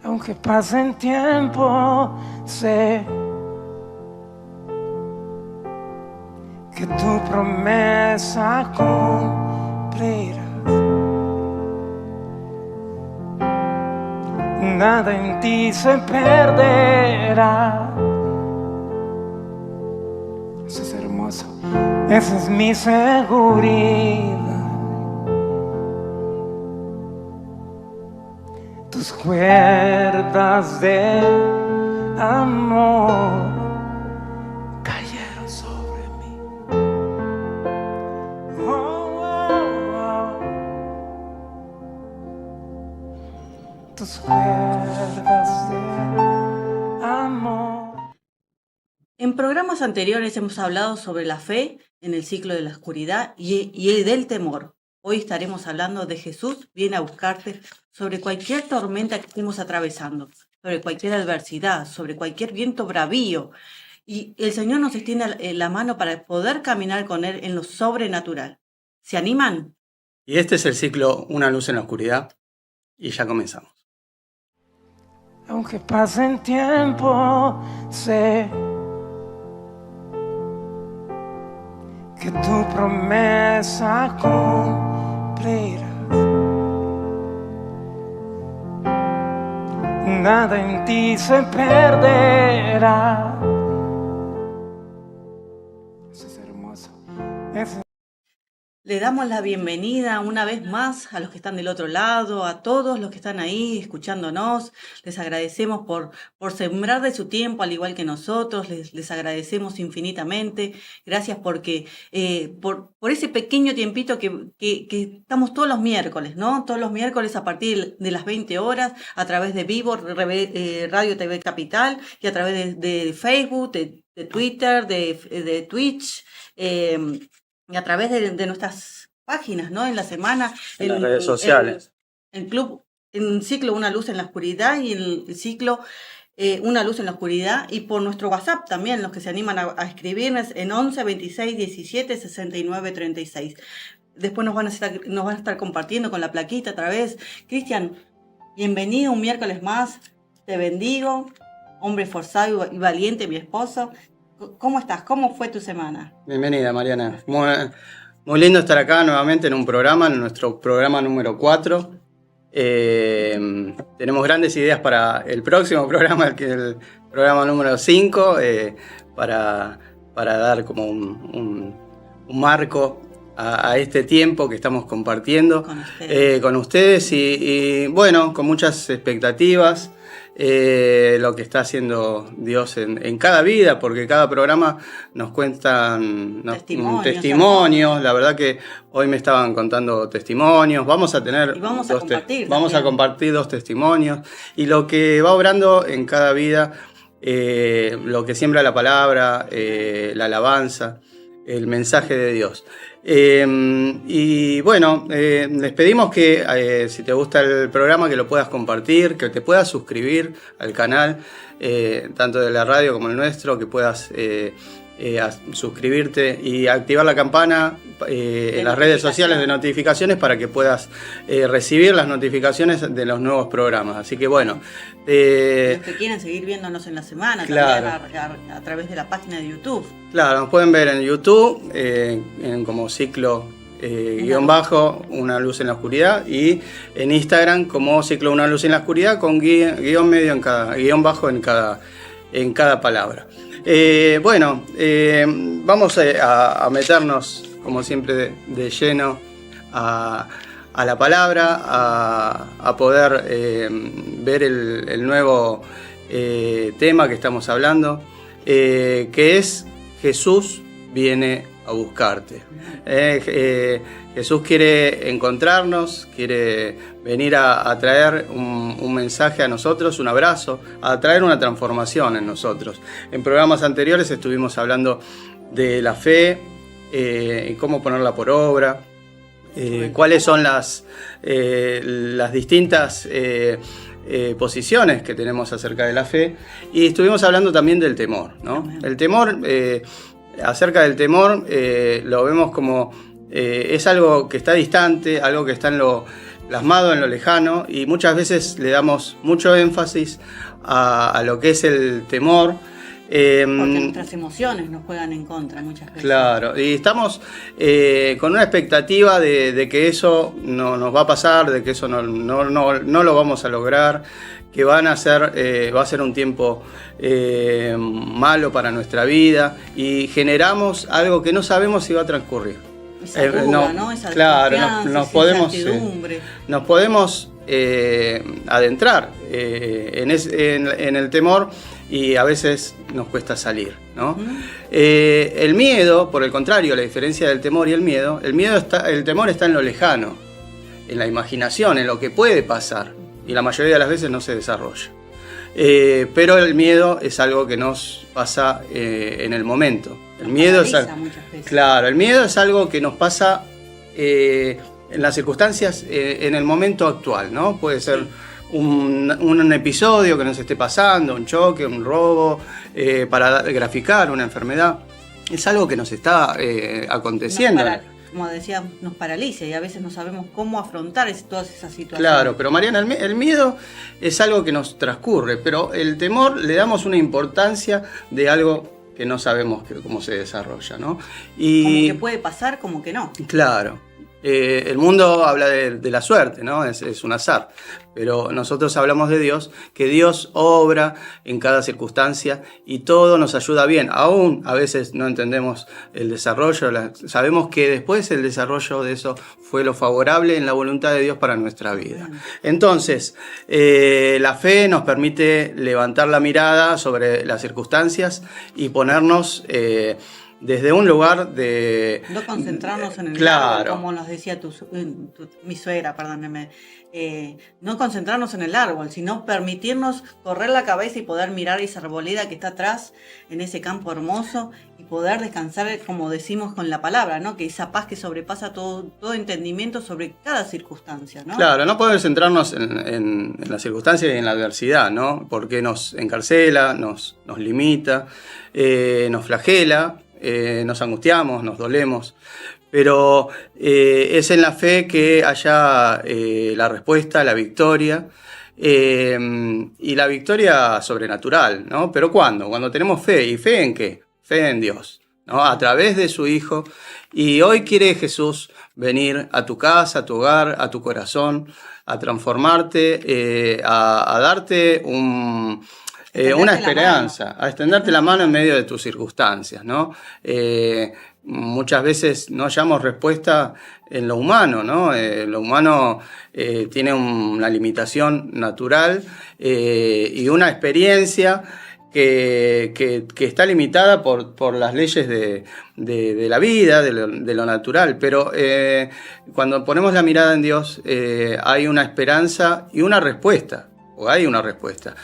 Aunque pase el tiempo, sé que tu promesa cumplirás. Nada en ti se perderá. Eso es hermoso. Esa es mi seguridad. Tus cuerdas de amor cayeron sobre mí. Oh, oh, oh. Tus cuerdas de amor. En programas anteriores hemos hablado sobre la fe en el ciclo de la oscuridad y del temor. Hoy estaremos hablando de Jesús viene a buscarte sobre cualquier tormenta que estemos atravesando, sobre cualquier adversidad, sobre cualquier viento bravío. Y el Señor nos extiende la mano para poder caminar con Él en lo sobrenatural. ¿Se animan? Y este es el ciclo Una luz en la oscuridad y ya comenzamos. Aunque pase el tiempo, sé que tu promesa cumplirás. Nada en ti se perderá. Eso es hermoso. Le damos la bienvenida una vez más a los que están del otro lado, a todos los que están ahí escuchándonos. Les agradecemos por sembrar de su tiempo, al igual que nosotros. Les agradecemos infinitamente. Gracias porque por ese pequeño tiempito que estamos todos los miércoles, ¿no? Todos los miércoles a partir de las 20 horas a través de Vivo, Radio TV Capital y a través de Facebook, de Twitter, de Twitch. Y a través de nuestras páginas, ¿no? En la semana. En las redes sociales. El club, en ciclo Una Luz en la Oscuridad y en el ciclo Una Luz en la Oscuridad. Y por nuestro WhatsApp también, los que se animan a escribirnos en 11 26 17 69 36. Después nos van a estar compartiendo con la plaquita a través. Cristian, bienvenido un miércoles más. Te bendigo. Hombre forzado y valiente, mi esposo. ¿Cómo estás? ¿Cómo fue tu semana? Bienvenida, Mariana. Muy lindo estar acá nuevamente en un programa, en nuestro programa número 4. Tenemos grandes ideas para el próximo programa, que es el programa número 5, para dar como un marco a este tiempo que estamos compartiendo con ustedes y bueno, con muchas expectativas. Lo que está haciendo Dios en cada vida, porque cada programa nos cuentan testimonios. La verdad que hoy me estaban contando testimonios. Vamos a compartir 2 testimonios y lo que va obrando en cada vida, lo que siembra la palabra, la alabanza, el mensaje de Dios. Y bueno, les pedimos que si te gusta el programa que lo puedas compartir, que te puedas suscribir al canal, tanto de la radio como el nuestro, que puedas suscribirte y activar la campana en las redes sociales de notificaciones para que puedas recibir las notificaciones de los nuevos programas. Así que bueno, los que quieren seguir viéndonos en la semana, claro, también a través de la página de YouTube. Claro, nos pueden ver en YouTube como ciclo guión bajo Una Luz en la Oscuridad, y en Instagram como ciclo Una Luz en la Oscuridad con guión medio guión bajo en cada palabra. Bueno, vamos a meternos como siempre de lleno a la palabra, a poder ver el nuevo tema que estamos hablando, que es Jesús viene a buscarte. Jesús quiere encontrarnos, quiere venir a traer un mensaje a nosotros, un abrazo, a traer una transformación en nosotros. En programas anteriores estuvimos hablando de la fe y cómo ponerla por obra, cuáles son las distintas posiciones que tenemos acerca de la fe, y estuvimos hablando también del temor, ¿no? El temor, acerca del temor, lo vemos como es algo que está distante, algo que está en plasmado en lo lejano, y muchas veces le damos mucho énfasis a lo que es el temor. Porque nuestras emociones nos juegan en contra muchas veces. Claro, y estamos con una expectativa de que eso no nos va a pasar, de que eso no lo vamos a lograr, que va a ser un tiempo malo para nuestra vida, y generamos algo que no sabemos si va a transcurrir. Esa duda, ¿no? Esa claro, nos podemos adentrar en el temor, y a veces nos cuesta salir, ¿no? El miedo, por el contrario, la diferencia del temor y el temor está en lo lejano, en la imaginación, en lo que puede pasar, y la mayoría de las veces no se desarrolla. Pero el miedo es algo que nos pasa en el momento. El miedo es algo que nos pasa en las circunstancias, en el momento actual, ¿no? Puede ser un episodio que nos esté pasando, un choque, un robo, para graficar una enfermedad. Es algo que nos está aconteciendo. Como decía, nos paraliza, y a veces no sabemos cómo afrontar todas esas situaciones. Claro, pero Mariana, el miedo es algo que nos transcurre, pero el temor le damos una importancia de algo que no sabemos cómo se desarrolla, ¿no? Y como que puede pasar, como que no. Claro. El mundo habla de la suerte, ¿no? Es un azar. Pero nosotros hablamos de Dios, que Dios obra en cada circunstancia y todo nos ayuda bien. Aún a veces no entendemos el desarrollo, sabemos que después el desarrollo de eso fue lo favorable en la voluntad de Dios para nuestra vida. Entonces, la fe nos permite levantar la mirada sobre las circunstancias y ponernos desde un lugar de... No concentrarnos en el claro. árbol, como nos decía mi suegra, perdónenme. No concentrarnos en el árbol, sino permitirnos correr la cabeza y poder mirar esa arboleda que está atrás, en ese campo hermoso, y poder descansar, como decimos con la palabra, ¿no? Que esa paz que sobrepasa todo entendimiento sobre cada circunstancia, ¿no? Claro, no podemos centrarnos en las circunstancias y en la adversidad, ¿no? Porque nos encarcela, nos limita, nos flagela. Nos angustiamos, nos dolemos, pero es en la fe que haya la respuesta, la victoria, y la victoria sobrenatural, ¿no? ¿Pero cuándo? Cuando tenemos fe. ¿Y fe en qué? Fe en Dios, ¿no? A través de su Hijo. Y hoy quiere Jesús venir a tu casa, a tu hogar, a tu corazón, a transformarte, a darte una esperanza, a extenderte la mano en medio de tus circunstancias, ¿no? Muchas veces no hallamos respuesta en lo humano, ¿no? Lo humano tiene una limitación natural y una experiencia que está limitada por las leyes de la vida, de lo natural. Pero cuando ponemos la mirada en Dios, hay una esperanza y una respuesta. Hay una respuesta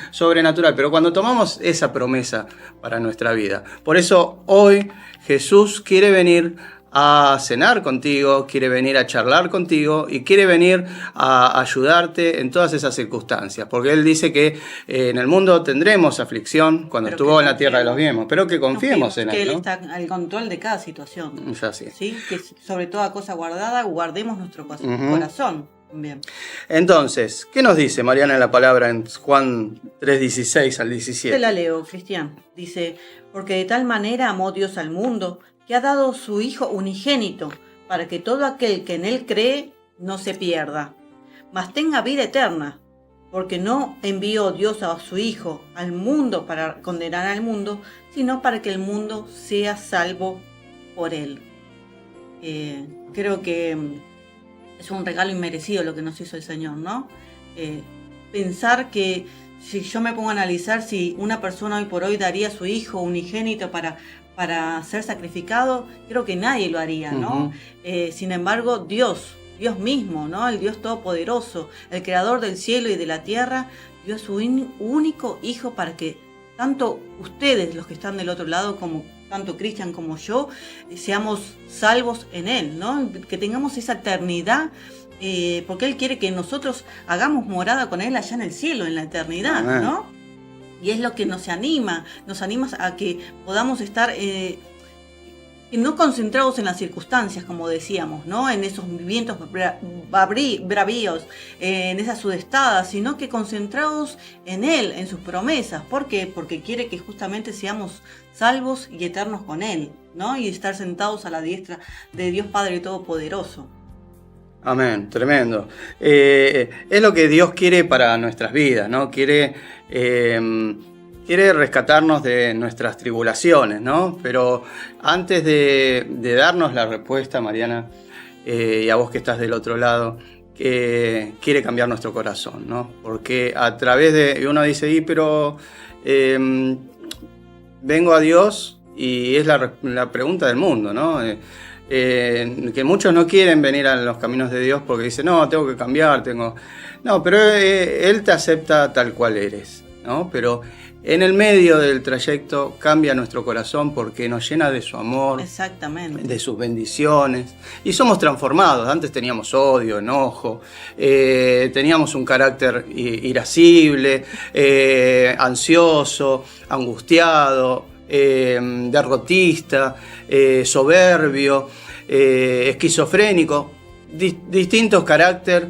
sobrenatural, pero cuando tomamos esa promesa para nuestra vida. Por eso hoy Jesús quiere venir a cenar contigo, quiere venir a charlar contigo y quiere venir a ayudarte en todas esas circunstancias, porque Él dice que en el mundo tendremos aflicción cuando estuvo en la tierra de los vivos, pero que confiemos en Él, que Él ¿no? está al control de cada situación. Es así. ¿Sí? Que sobre toda cosa guardada, guardemos nuestro corazón. Bien. Entonces, ¿qué nos dice Mariana en la palabra en Juan 3:16 al 17? Te la leo, Cristian. Dice: porque de tal manera amó Dios al mundo, que ha dado su Hijo unigénito, para que todo aquel que en Él cree no se pierda, mas tenga vida eterna. Porque no envió Dios a su Hijo al mundo para condenar al mundo, sino para que el mundo sea salvo por Él. Creo que es un regalo inmerecido lo que nos hizo el Señor, ¿no? Pensar que si yo me pongo a analizar si una persona hoy por hoy daría a su hijo unigénito para ser sacrificado, creo que nadie lo haría, ¿no? Sin embargo, Dios mismo, ¿no? El Dios Todopoderoso, el Creador del cielo y de la tierra, dio a su único Hijo para que tanto ustedes, los que están del otro lado, como tanto Cristian como yo, seamos salvos en Él, ¿no? Que tengamos esa eternidad, porque Él quiere que nosotros hagamos morada con Él allá en el cielo, en la eternidad, ¿no? Y es lo que nos anima a que podamos estar y no concentrados en las circunstancias, como decíamos, ¿no? En esos vientos bravíos, en esas sudestadas, sino que concentrados en Él, en sus promesas. ¿Por qué? Porque quiere que justamente seamos salvos y eternos con Él, ¿no? Y estar sentados a la diestra de Dios Padre Todopoderoso. Amén, tremendo. Es lo que Dios quiere para nuestras vidas, ¿no? Quiere rescatarnos de nuestras tribulaciones, ¿no? Pero antes de darnos la respuesta, Mariana, y a vos que estás del otro lado, quiere cambiar nuestro corazón, ¿no? Porque a través de... Uno dice, pero vengo a Dios y es la pregunta del mundo, ¿no? Que muchos no quieren venir a los caminos de Dios porque dicen, no, tengo que cambiar, No, pero Él te acepta tal cual eres, ¿no? Pero en el medio del trayecto cambia nuestro corazón porque nos llena de su amor, exactamente, de sus bendiciones, y somos transformados. Antes teníamos odio, enojo, teníamos un carácter irascible, ansioso, angustiado, derrotista, soberbio, esquizofrénico, distintos caracteres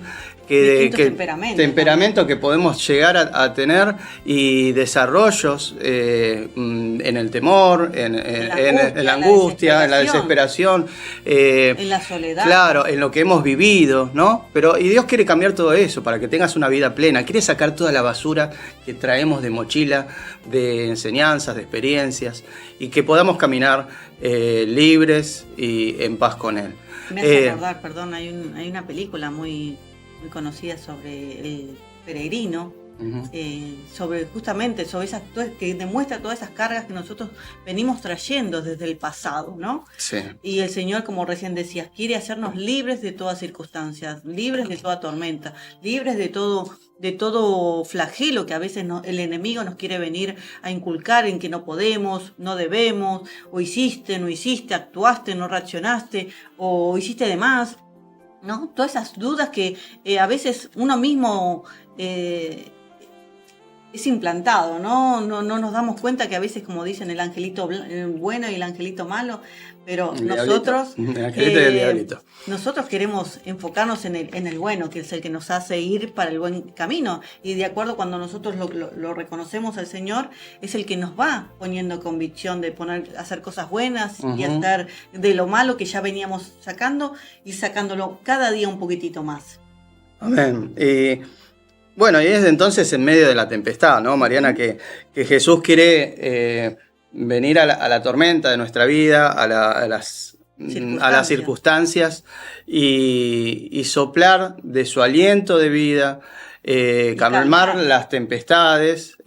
temperamentos que podemos llegar a tener, y desarrollos en el temor, en la angustia, en la desesperación, en la soledad. Claro, en lo que hemos vivido, ¿no? Y Dios quiere cambiar todo eso para que tengas una vida plena. Quiere sacar toda la basura que traemos de mochila, de enseñanzas, de experiencias, y que podamos caminar libres y en paz con Él. Me hace acordar, perdón, hay una película muy conocida sobre el peregrino, justamente sobre esas, que demuestra todas esas cargas que nosotros venimos trayendo desde el pasado, ¿no? Sí. Y el Señor, como recién decías, quiere hacernos libres de todas circunstancias, libres de toda tormenta, libres de todo flagelo que a veces el enemigo nos quiere venir a inculcar en que no podemos, no debemos, o hiciste, no hiciste, actuaste, no reaccionaste, o hiciste de más, ¿no? Todas esas dudas que a veces uno mismo es implantado, ¿no? No nos damos cuenta que a veces, como dicen, el angelito bueno y el angelito malo, pero nosotros, el angelito y el diablito. Nosotros queremos enfocarnos en el bueno, que es el que nos hace ir para el buen camino, y de acuerdo cuando nosotros lo reconocemos al Señor, es el que nos va poniendo convicción de hacer cosas buenas y hacer de lo malo que ya veníamos sacando, y sacándolo cada día un poquitito más. Amén. Bueno, y es entonces en medio de la tempestad, ¿no, Mariana? Que Jesús quiere venir a la tormenta de nuestra vida, a las circunstancias, y soplar de su aliento de vida, calmar las tempestades,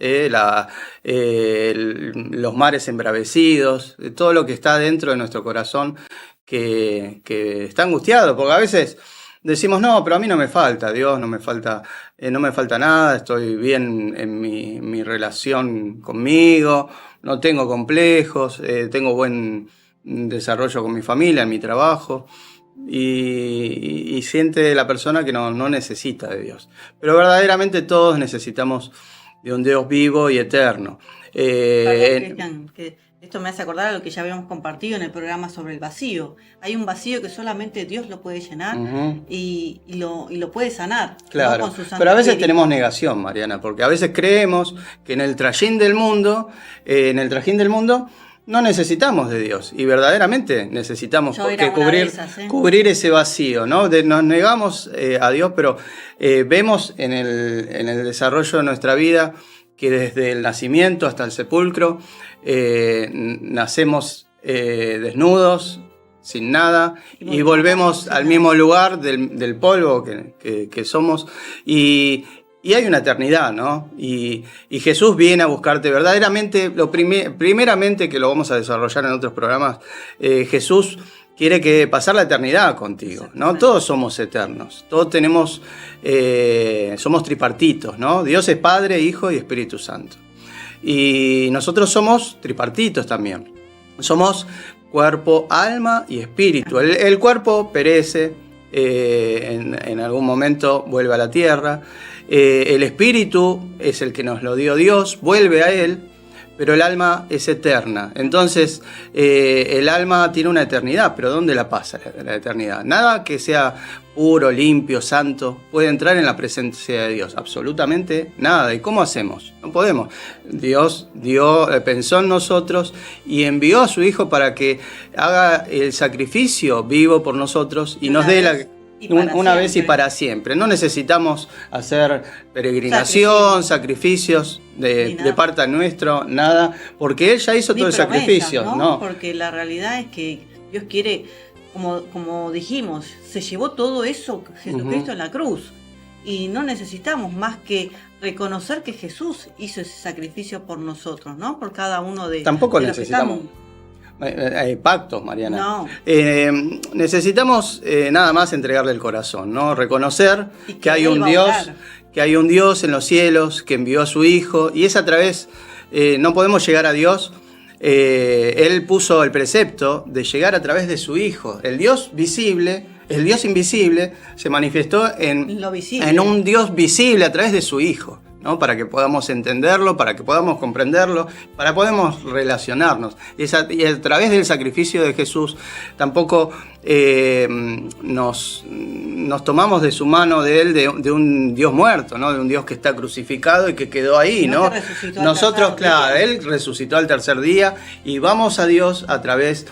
los mares embravecidos, todo lo que está dentro de nuestro corazón que está angustiado, porque a veces decimos, no, pero a mí no me falta, Dios, no me falta nada, estoy bien en mi relación conmigo, no tengo complejos, tengo buen desarrollo con mi familia, en mi trabajo, y siente la persona que no necesita de Dios. Pero verdaderamente todos necesitamos de un Dios vivo y eterno. Cristian, que esto me hace acordar a lo que ya habíamos compartido en el programa sobre el vacío. Hay un vacío que solamente Dios lo puede llenar y lo puede sanar. Claro, ¿no? Con su pero a veces espíritu. tenemos negación, Mariana, porque a veces creemos que en el trajín del mundo, no necesitamos de Dios, y verdaderamente necesitamos cubrir ese vacío, ¿no? Nos negamos a Dios, pero vemos en el desarrollo de nuestra vida que desde el nacimiento hasta el sepulcro nacemos desnudos, sin nada, y volvemos al mismo lugar del polvo que somos, y hay una eternidad, ¿no? Y Jesús viene a buscarte verdaderamente. Primeramente, que lo vamos a desarrollar en otros programas, Jesús quiere pasar la eternidad contigo, ¿no? Todos somos eternos, todos somos tripartitos, ¿no? Dios es Padre, Hijo y Espíritu Santo. Y nosotros somos tripartitos también. Somos cuerpo, alma y espíritu. El cuerpo perece, en algún momento vuelve a la tierra. El espíritu es el que nos lo dio Dios, vuelve a Él, pero el alma es eterna. Entonces, el alma tiene una eternidad, pero ¿dónde la pasa la eternidad? Nada que sea puro, limpio, santo, puede entrar en la presencia de Dios. Absolutamente nada. ¿Y cómo hacemos? No podemos. Dios pensó en nosotros y envió a su Hijo para que haga el sacrificio vivo por nosotros y nos dé una vez y para siempre. No necesitamos hacer peregrinación, sacrificios de parte nuestro, nada, porque Él ya hizo todo el sacrificio, ¿no? Porque la realidad es que Dios quiere, como dijimos, se llevó todo eso Jesucristo en la cruz. Y no necesitamos más que reconocer que Jesús hizo ese sacrificio por nosotros, ¿no? Por cada uno de Tampoco de necesitamos pactos, Mariana. No. Necesitamos nada más entregarle el corazón, ¿no? Reconocer que hay un Dios, que hay un Dios en los cielos que envió a su Hijo, y es a través, no podemos llegar a Dios. Él puso el precepto de llegar a través de su Hijo. El Dios visible, el Dios invisible, se manifestó en un Dios visible a través de su Hijo, ¿no? Para que podamos entenderlo, para que podamos comprenderlo, para podamos relacionarnos. Y a través del sacrificio de Jesús tampoco nos tomamos de su mano de Él, de un Dios muerto, ¿no? De un Dios que está crucificado y que quedó ahí, ¿no? Nosotros, claro, Él resucitó al tercer día y vamos a Dios a través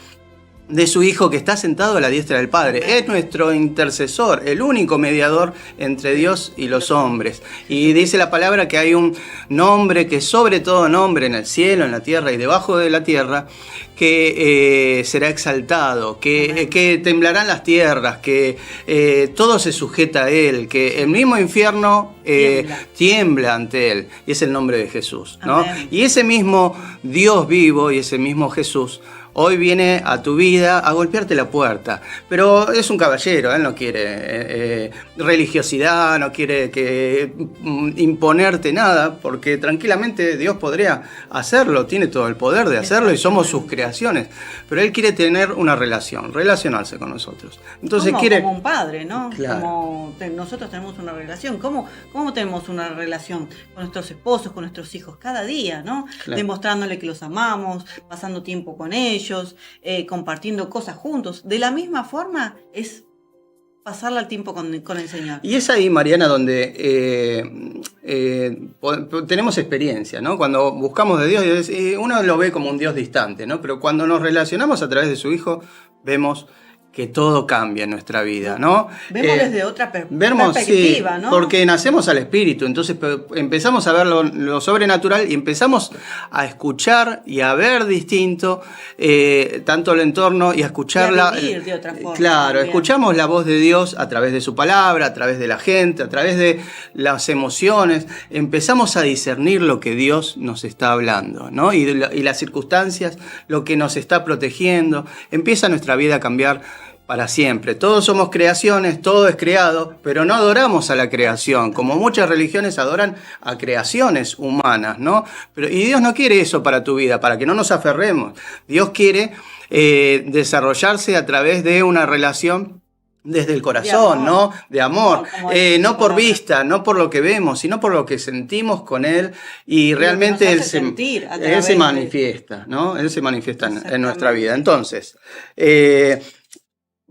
de su Hijo que está sentado a la diestra del Padre. Es nuestro intercesor, el único mediador entre Dios y los hombres. Y dice la palabra que hay un nombre que sobre todo nombre en el cielo, en la tierra y debajo de la tierra, que será exaltado, que temblarán las tierras, que todo se sujeta a Él, que el mismo infierno tiembla ante Él. Y es el nombre de Jesús, ¿no? Amén. Y ese mismo Dios vivo y ese mismo Jesús hoy viene a tu vida a golpearte la puerta, pero es un caballero, Él no quiere religiosidad, no quiere imponerte nada, porque tranquilamente Dios podría hacerlo, tiene todo el poder de hacerlo y somos sus creaciones, pero Él quiere tener una relacionarse con nosotros. Entonces como un padre, ¿no? Claro. Como nosotros tenemos una relación. ¿Cómo tenemos una relación con nuestros esposos, con nuestros hijos? Cada día, ¿no? Claro. Demostrándole que los amamos, pasando tiempo con ellos, compartiendo cosas juntos. De la misma forma es pasarle el tiempo con el Señor. Y es ahí, Mariana, donde tenemos experiencia, ¿no? Cuando buscamos de Dios, uno lo ve como un Dios distante, ¿no? Pero cuando nos relacionamos a través de su Hijo, vemos que todo cambia en nuestra vida, ¿no? Vemos desde otra perspectiva, sí, ¿no? porque nacemos al Espíritu, entonces empezamos a ver lo sobrenatural y empezamos a escuchar y a ver distinto tanto el entorno y a escucharla. Vivir de otra forma. Claro, también. escuchamos la voz de Dios a través de su palabra, a través de la gente, a través de las emociones. Empezamos a discernir lo que Dios nos está hablando, ¿no? Y las circunstancias, lo que nos está protegiendo. Empieza nuestra vida a cambiar para siempre. Todos somos creaciones, todo es creado, pero no adoramos a la creación, como muchas religiones adoran a creaciones humanas, ¿no? Y Dios no quiere eso para tu vida, para que no nos aferremos. Dios quiere desarrollarse a través de una relación desde el corazón, ¿no? De amor, no por vista, no por lo que vemos, sino por lo que sentimos con Él y realmente Él se manifiesta, ¿no? Él se manifiesta en nuestra vida. Entonces,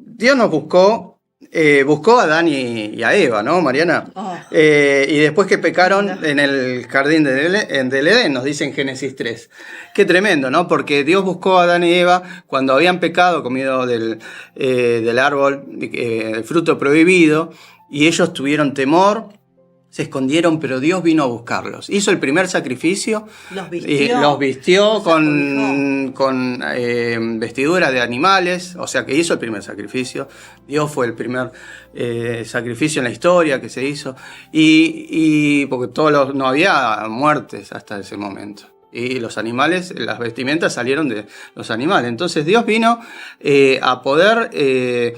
Dios nos buscó a Adán y a Eva, ¿no, Mariana? Y después que pecaron en el jardín del Edén, nos dice en Génesis 3. Qué tremendo, ¿no? Porque Dios buscó a Adán y Eva cuando habían pecado, comido del árbol, el fruto prohibido, y ellos tuvieron temor. Se escondieron, pero Dios vino a buscarlos. Hizo el primer sacrificio. Los vistió con vestiduras de animales. O sea que hizo el primer sacrificio. Dios fue el primer sacrificio en la historia que se hizo. Y porque no había muertes hasta ese momento. Y los animales, las vestimentas salieron de los animales. Entonces Dios vino a poder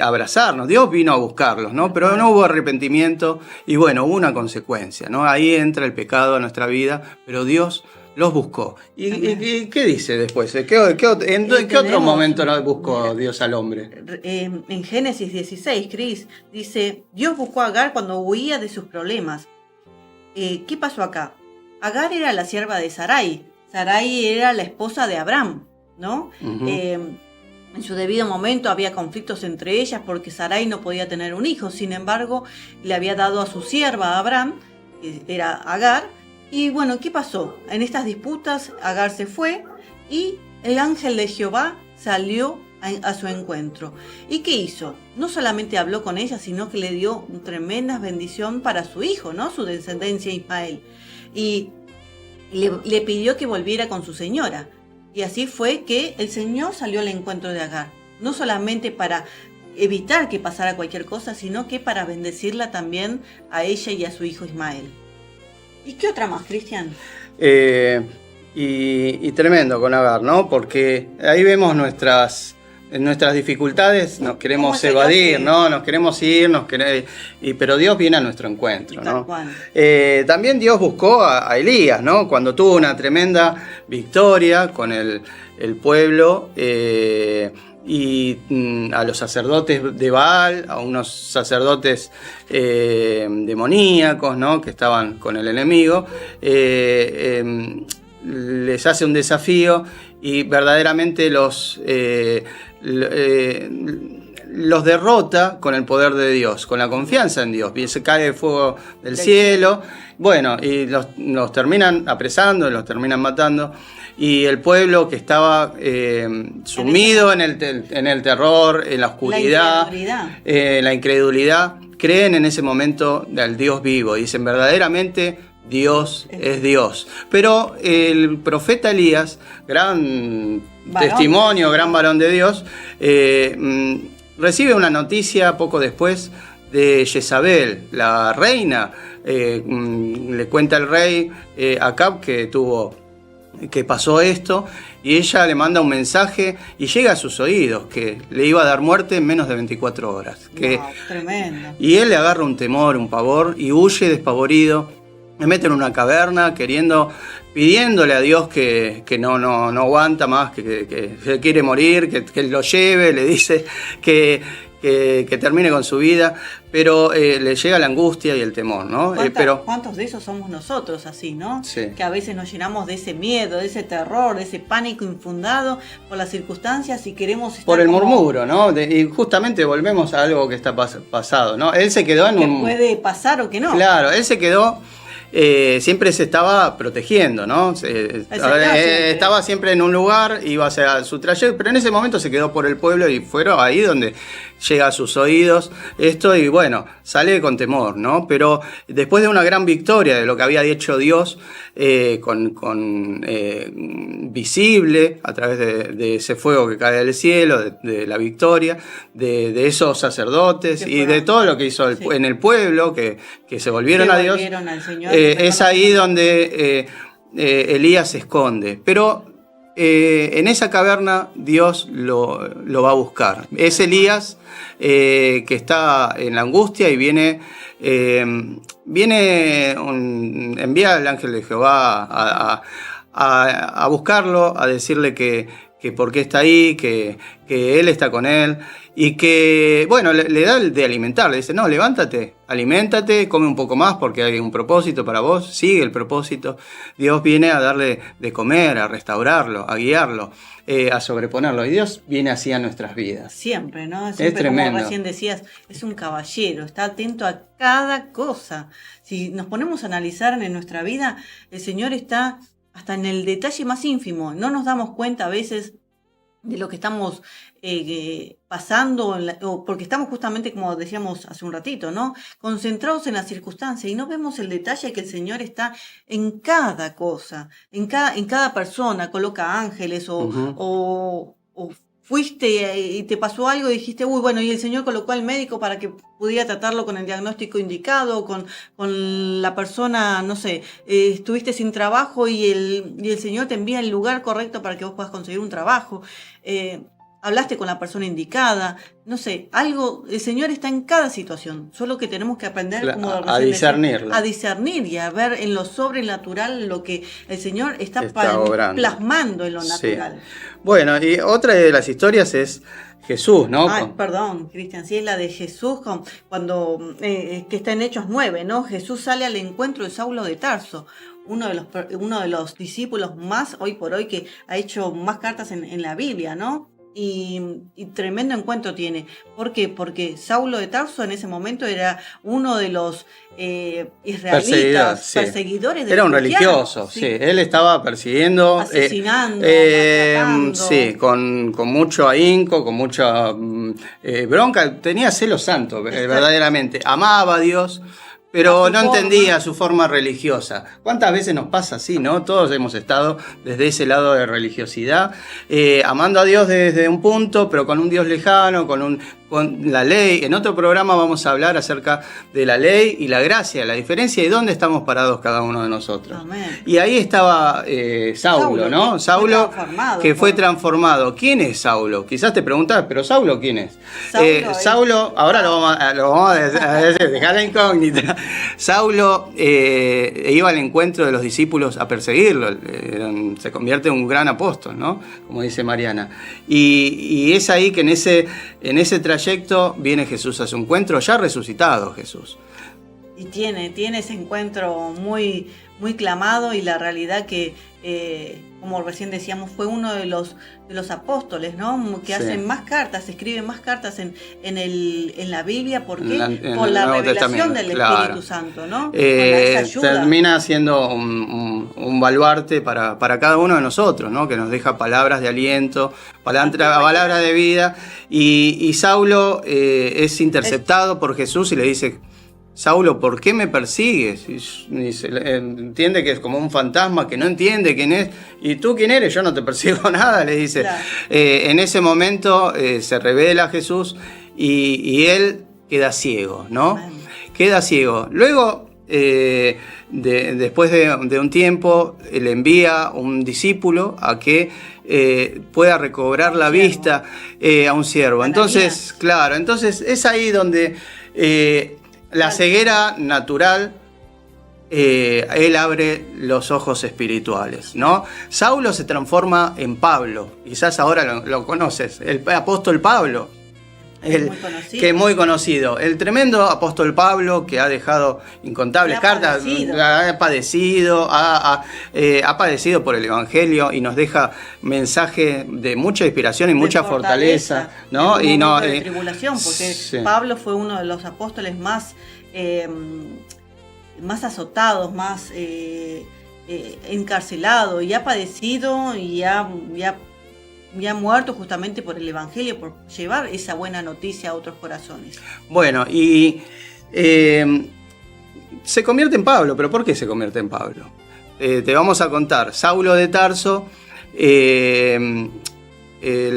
abrazarnos. Dios vino a buscarlos, ¿no? Pero no hubo arrepentimiento y bueno, hubo una consecuencia, ¿no? Ahí entra el pecado a nuestra vida, pero Dios los buscó. ¿Y qué dice después? ¿En qué otro momento nos buscó Dios al hombre? En Génesis 16, Cris, dice, Dios buscó a Agar cuando huía de sus problemas. ¿Qué pasó acá? Agar era la sierva de Sarai. Sarai era la esposa de Abraham, ¿no? Ujú. En su debido momento había conflictos entre ellas porque Sarai no podía tener un hijo. Sin embargo, le había dado a su sierva a Abraham, que era Agar. Y bueno, ¿qué pasó? En estas disputas, Agar se fue y el ángel de Jehová salió a su encuentro. ¿Y qué hizo? No solamente habló con ella, sino que le dio una tremenda bendición para su hijo, ¿no? Su descendencia Ismael. Y le pidió que volviera con su señora. Y así fue que el Señor salió al encuentro de Agar. No solamente para evitar que pasara cualquier cosa, sino que para bendecirla también a ella y a su hijo Ismael. ¿Y qué otra más, Cristian? Y tremendo con Agar, ¿no? Porque ahí vemos nuestras dificultades, nos queremos ¿Cómo evadir, se ¿no? Nos queremos ir, pero Dios viene a nuestro encuentro, Tal ¿no? cual. También Dios buscó a Elías, ¿no? Cuando tuvo una tremenda victoria con el pueblo y a los sacerdotes de Baal, a unos sacerdotes demoníacos, ¿no? Que estaban con el enemigo, les hace un desafío y verdaderamente los derrota con el poder de Dios, con la confianza en Dios. Se cae fuego del cielo, bueno, y los terminan apresando, los terminan matando. Y el pueblo que estaba sumido en el terror, en la oscuridad, la incredulidad, creen en ese momento al Dios vivo. Dicen verdaderamente Dios es Dios. Pero el profeta Elías, gran testimonio, gran varón de Dios, recibe una noticia poco después de Jezabel, la reina. Le cuenta el rey Acab que pasó esto, y ella le manda un mensaje y llega a sus oídos que le iba a dar muerte en menos de 24 horas. Tremendo. Y él le agarra un temor, un pavor, y huye despavorido. Me mete en una caverna pidiéndole a Dios que no aguanta más, que se quiere morir, que lo lleve, le dice que termine con su vida, pero le llega la angustia y el temor, ¿no? ¿Cuántos de esos somos nosotros así, no? Sí. Que a veces nos llenamos de ese miedo, de ese terror, de ese pánico infundado por las circunstancias y queremos estar por el como murmuro, ¿no? Y justamente volvemos a algo que está pasado, ¿no? Él se quedó en que puede pasar o que no. Claro, él se quedó... siempre se estaba protegiendo, ¿no? Estaba siempre en un lugar, iba hacia su trayecto, pero en ese momento se quedó por el pueblo y fueron ahí donde llega a sus oídos esto y bueno, sale con temor, ¿no? Pero después de una gran victoria de lo que había hecho Dios, visible a través de ese fuego que cae del cielo, de la victoria, de esos sacerdotes y de todo lo que hizo en el pueblo, que se volvieron a Dios, al Señor, es ahí donde Elías se esconde. Pero en esa caverna Dios lo va a buscar. Es Elías que está en la angustia y envía al ángel de Jehová a buscarlo, a decirle que por qué está ahí, que él está con él y que, bueno, le da el de alimentar, le dice, no, levántate, aliméntate, come un poco más porque hay un propósito para vos, sigue el propósito. Dios viene a darle de comer, a restaurarlo, a guiarlo, a sobreponerlo, y Dios viene así a nuestras vidas. Siempre, ¿no? Es Siempre, tremendo. como recién decías, es un caballero, está atento a cada cosa. Si nos ponemos a analizar en nuestra vida, el Señor está hasta en el detalle más ínfimo. No nos damos cuenta a veces de lo que estamos pasando, porque estamos justamente, como decíamos hace un ratito, ¿no? Concentrados en la circunstancia y no vemos el detalle que el Señor está en cada cosa, en cada persona, coloca ángeles o fuiste y te pasó algo y dijiste, uy, bueno, y el Señor colocó al médico para que pudiera tratarlo con el diagnóstico indicado, con la persona, no sé, estuviste sin trabajo y el Señor te envía el lugar correcto para que vos puedas conseguir un trabajo. hablaste con la persona indicada, no sé, algo, el Señor está en cada situación, solo que tenemos que aprender como a discernirlo. a discernir y a ver en lo sobrenatural lo que el Señor está obrando, plasmando en lo natural. Sí. Bueno, y otra de las historias es Jesús, ¿no? Ay, perdón, Cristian, sí es la de Jesús cuando que está en Hechos 9, ¿no? Jesús sale al encuentro de Saulo de Tarso, uno de los discípulos más hoy por hoy que ha hecho más cartas en la Biblia, ¿no? Y tremendo encuentro tiene. ¿Por qué? Porque Saulo de Tarso en ese momento era uno de los israelitas, perseguidores de Era un religioso, sí. Él estaba persiguiendo, asesinando, sí, con mucho ahínco, con mucha bronca. Tenía celo santo, verdaderamente. Amaba a Dios, pero no entendía su forma religiosa. ¿Cuántas veces nos pasa así, no? Todos hemos estado desde ese lado de religiosidad, amando a Dios desde un punto, pero con un Dios lejano, con la ley. En otro programa vamos a hablar acerca de la ley y la gracia, la diferencia y dónde estamos parados cada uno de nosotros. Amén. Y ahí estaba Saulo, ¿no? Saulo que fue transformado. ¿Quién es Saulo? Quizás te preguntas, pero ¿Saulo quién es? Saulo, ahora lo vamos a dejar la incógnita. Saulo iba al encuentro de los discípulos a perseguirlo. Se convierte en un gran apóstol, ¿no? Como dice Mariana. Y es ahí que en ese trayecto viene Jesús a su encuentro, ya resucitado Jesús. Y tiene ese encuentro muy, muy clamado, y la realidad que, como recién decíamos, fue uno de los apóstoles, ¿no? Que hacen más cartas, escriben más cartas en la Biblia. ¿Por qué? Por la revelación del Espíritu Santo, ¿no? Con esa ayuda. Termina siendo un baluarte para cada uno de nosotros, ¿no? Que nos deja palabras de aliento, palabras de vida. Y Saulo es interceptado por Jesús y le dice: Saulo, ¿por qué me persigues? Y se entiende que es como un fantasma que no entiende quién es. ¿Y tú quién eres? Yo no te persigo nada, le dice. Claro. En ese momento se revela Jesús y él queda ciego, ¿no? Amén. Queda ciego. Luego, después de un tiempo, le envía un discípulo a que pueda recobrar la vista a un siervo. Entonces, claro, entonces es ahí donde la ceguera natural, él abre los ojos espirituales, ¿no? Saulo se transforma en Pablo, quizás ahora lo conoces, el apóstol Pablo, que es muy conocido, el tremendo apóstol Pablo, que ha dejado incontables cartas, ha padecido por el Evangelio y nos deja mensaje de mucha inspiración y mucha fortaleza, ¿no? En un momento de tribulación, porque sí. Pablo fue uno de los apóstoles más azotados, más encarcelado, y ha padecido y ha muerto justamente por el Evangelio, por llevar esa buena noticia a otros corazones. Bueno, y se convierte en Pablo. ¿Pero por qué se convierte en Pablo? Te vamos a contar. Saulo de Tarso, el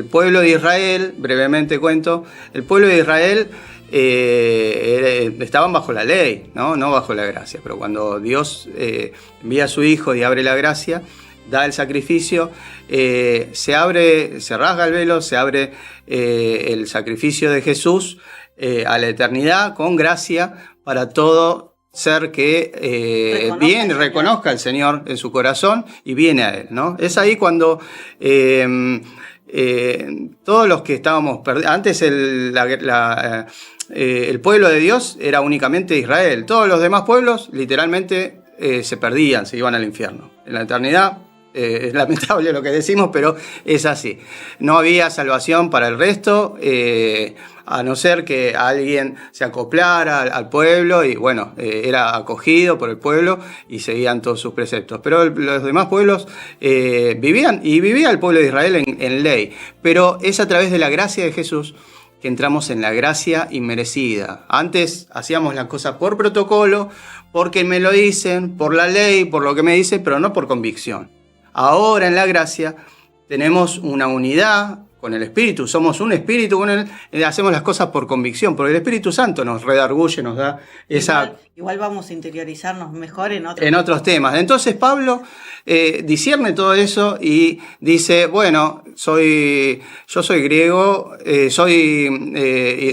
pueblo de Israel, brevemente cuento, el pueblo de Israel estaban bajo la ley, no bajo la gracia, pero cuando Dios envía a su Hijo y abre la gracia, da el sacrificio, se rasga el velo, se abre el sacrificio de Jesús a la eternidad con gracia para todo ser que reconozca al Señor en su corazón y viene a Él, ¿no? Es ahí cuando todos los que estábamos perdidos, antes el pueblo de Dios era únicamente Israel, todos los demás pueblos literalmente se perdían, se iban al infierno. En la eternidad, es lamentable lo que decimos, pero es así. No había salvación para el resto, a no ser que alguien se acoplara al pueblo y bueno, era acogido por el pueblo y seguían todos sus preceptos. Pero los demás pueblos vivía el pueblo de Israel en ley, pero es a través de la gracia de Jesús que entramos en la gracia inmerecida. Antes hacíamos las cosas por protocolo, porque me lo dicen, por la ley, por lo que me dicen, pero no por convicción. Ahora en la gracia tenemos una unidad con el Espíritu, somos un Espíritu con Él, hacemos las cosas por convicción, porque el Espíritu Santo nos redarguye, nos da esa... Igual vamos a interiorizarnos mejor en otros temas. Entonces Pablo discierne todo eso y dice, bueno, yo soy griego, soy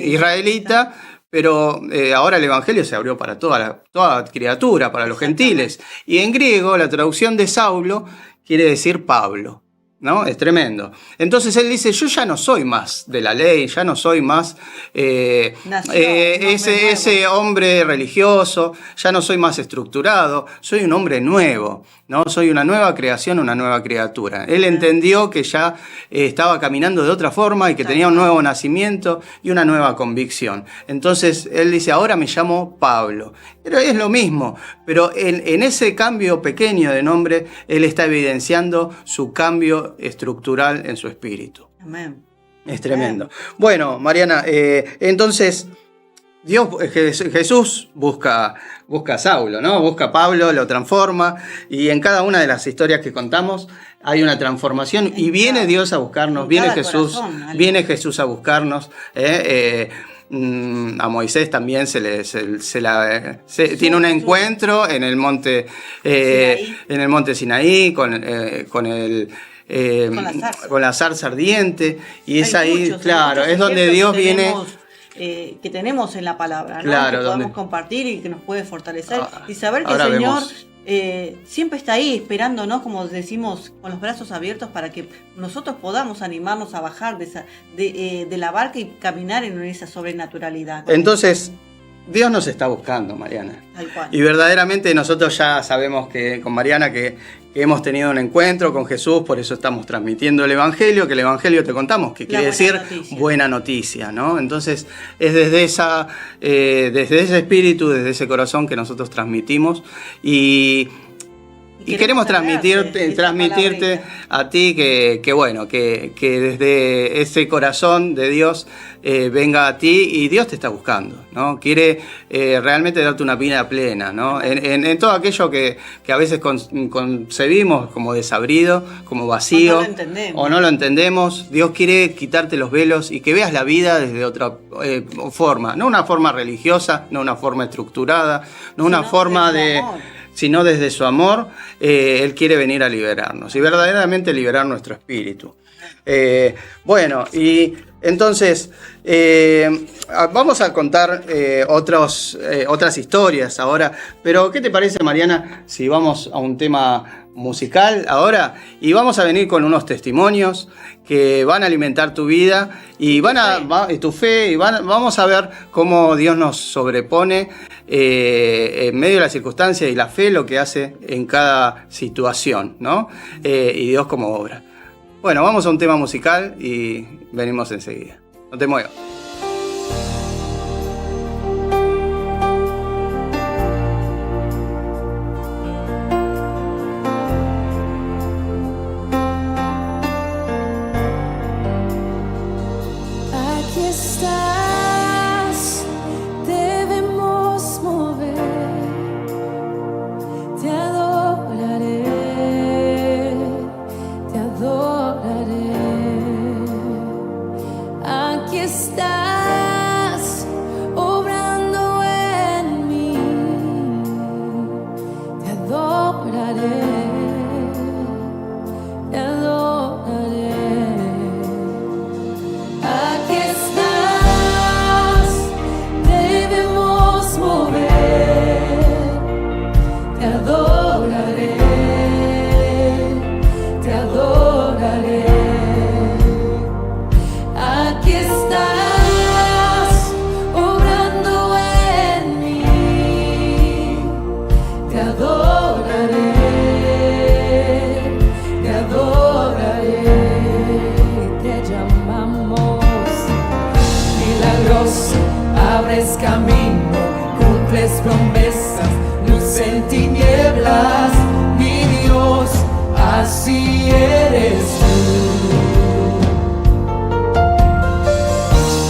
israelita, pero ahora el Evangelio se abrió para toda criatura, para los gentiles. Y en griego la traducción de Saulo quiere decir Pablo, ¿no? Es tremendo. Entonces él dice, yo ya no soy más de la ley, ya no soy más ese hombre religioso, ya no soy más estructurado, soy un hombre nuevo, ¿no? Soy una nueva creación, una nueva criatura. Él entendió que ya estaba caminando de otra forma y que tenía un nuevo nacimiento y una nueva convicción. Entonces él dice, ahora me llamo Pablo. Pero es lo mismo, pero en ese cambio pequeño de nombre, él está evidenciando su cambio estructural en su espíritu. Amén. Es tremendo. Bueno, Mariana, entonces Jesús busca a Saulo, ¿no? Busca a Pablo, lo transforma, y en cada una de las historias que contamos hay una transformación y viene Dios a buscarnos, viene Jesús a buscarnos. A Moisés también tiene un encuentro en el monte Sinaí con la zarza ardiente, y es ahí, claro, es donde Dios viene. Que tenemos en la palabra, ¿no? Claro, que podemos compartir y que nos puede fortalecer y saber que el ahora Señor vemos. Siempre está ahí esperándonos, como decimos, con los brazos abiertos para que nosotros podamos animarnos a bajar de la barca y caminar en esa sobrenaturalidad. Entonces, Dios nos está buscando, Mariana. Tal cual. Y verdaderamente nosotros ya sabemos que con Mariana que hemos tenido un encuentro con Jesús, por eso estamos transmitiendo el Evangelio, que el Evangelio te contamos, que quiere decir buena noticia, ¿no? Entonces es desde ese espíritu, desde ese corazón que nosotros transmitimos y queremos transmitirte a ti que bueno, que desde ese corazón de Dios venga a ti, y Dios te está buscando, ¿no? Quiere realmente darte una vida plena, ¿no? En todo aquello que a veces concebimos como desabrido, como vacío, o no lo entendemos. Dios quiere quitarte los velos y que veas la vida desde otra forma, no una forma religiosa, no una forma estructurada, no una forma sino desde su amor. Él quiere venir a liberarnos y verdaderamente liberar nuestro espíritu. Bueno, y entonces vamos a contar otras historias ahora, pero ¿qué te parece, Mariana, si vamos a un tema musical ahora? Y vamos a venir con unos testimonios que van a alimentar tu vida y tu fe, y vamos a ver cómo Dios nos sobrepone en medio de las circunstancias, y la fe lo que hace en cada situación, ¿no? Y Dios como obra. Bueno, vamos a un tema musical y venimos enseguida. No te muevas. Aquí estás, debemos mover, te adoraré, te adoraré. Aquí estás, obrando en mí, te adoraré, te adoraré. Aquí estás, debemos mover, te adoraré, te adoraré. Aquí estás, obrando en mí, te adoraré, te adoraré. Te llamamos milagroso, abres camino, cumples promesas, luz en tinieblas, mi Dios, así eres tú.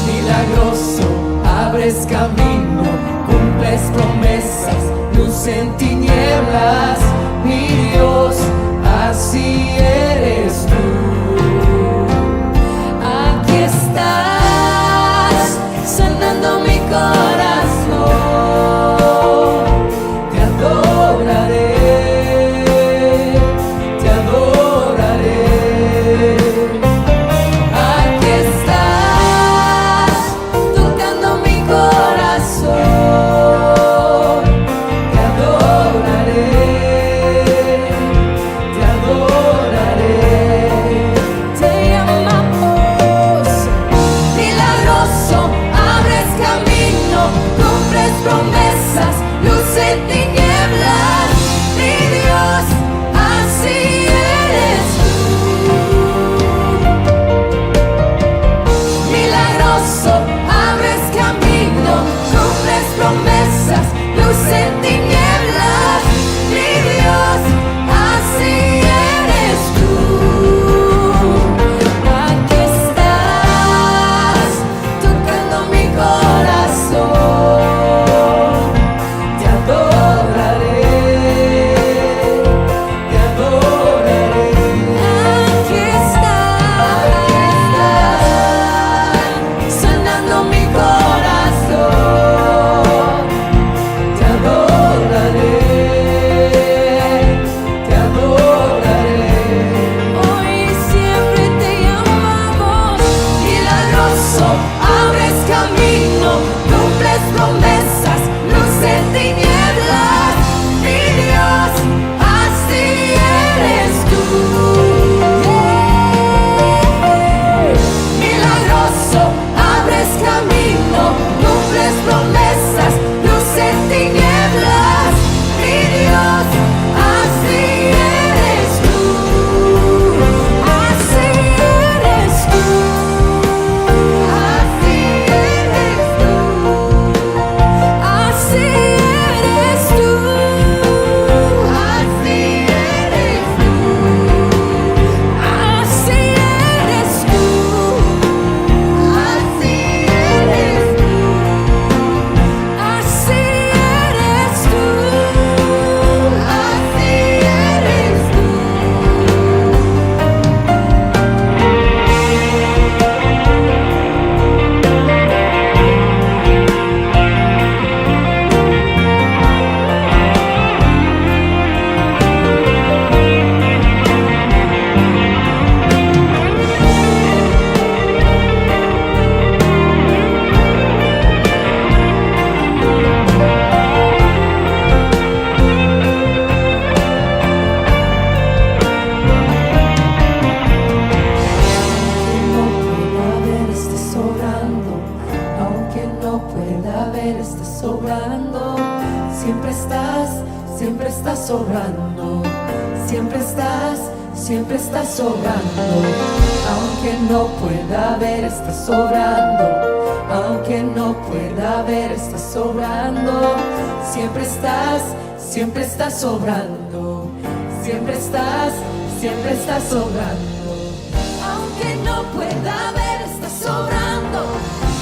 Milagroso, abres camino, cumples promesas, luz en tinieblas, mi Dios, así eres tú. Aquí estás, sanando mi corazón, te adoraré, sobrando. Siempre estás sobrando. Aunque no pueda ver, estás sobrando. Aunque no pueda ver, estás sobrando. Siempre estás sobrando. Siempre estás sobrando. Aunque no pueda ver, estás sobrando.